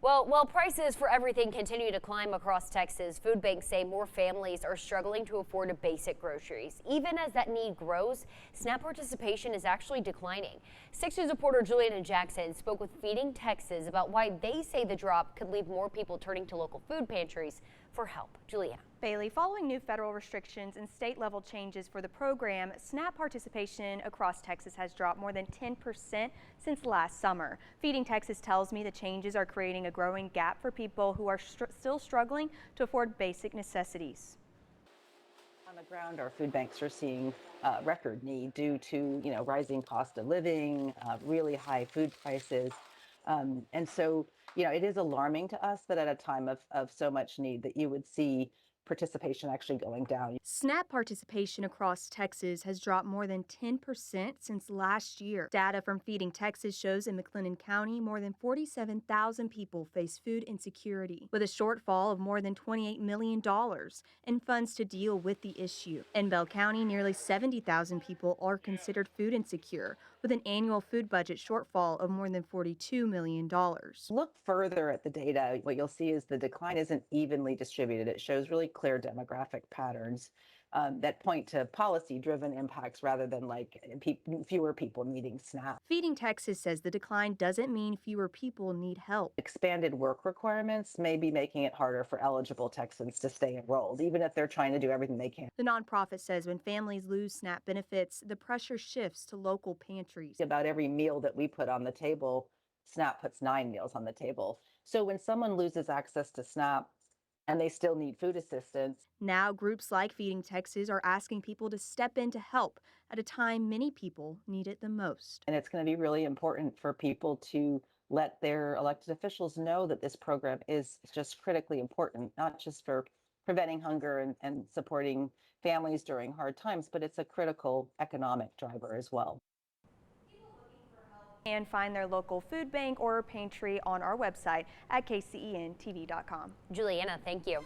Well, while prices for everything continue to climb across Texas, food banks say more families are struggling to afford basic groceries. Even as that need grows, SNAP participation is actually declining. 6 News reporter Juliana Jackson spoke with Feeding Texas about why they say the drop could leave more people turning to local food pantries for help. Juliana. Bailey, following new federal restrictions and state-level changes for the program, SNAP participation across Texas has dropped more than 10% since last summer. Feeding Texas tells me the changes are creating a growing gap for people who are still struggling to afford basic necessities. On the ground, our food banks are seeing record need due to, rising cost of living, really high food prices. And so, it is alarming to us that at a time of so much need that you would see participation actually going down. SNAP participation across Texas has dropped more than 10% since last year. Data from Feeding Texas shows in McLennan County, more than 47,000 people face food insecurity, with a shortfall of more than $28 million in funds to deal with the issue. In Bell County, nearly 70,000 people are considered food insecure, with an annual food budget shortfall of more than $42 million. Look further at the data. What you'll see is the decline isn't evenly distributed. It shows really clear demographic patterns that point to policy-driven impacts rather than fewer people needing SNAP. Feeding Texas says the decline doesn't mean fewer people need help. Expanded work requirements may be making it harder for eligible Texans to stay enrolled, even if they're trying to do everything they can. The nonprofit says when families lose SNAP benefits, the pressure shifts to local pantries. About every meal that we put on the table, SNAP puts 9 meals on the table. So when someone loses access to SNAP, and they still need food assistance. Now, groups like Feeding Texas are asking people to step in to help at a time many people need it the most. And it's going to be really important for people to let their elected officials know that this program is just critically important, not just for preventing hunger and supporting families during hard times, but it's a critical economic driver as well. And find their local food bank or pantry on our website at kcentv.com. Juliana, thank you.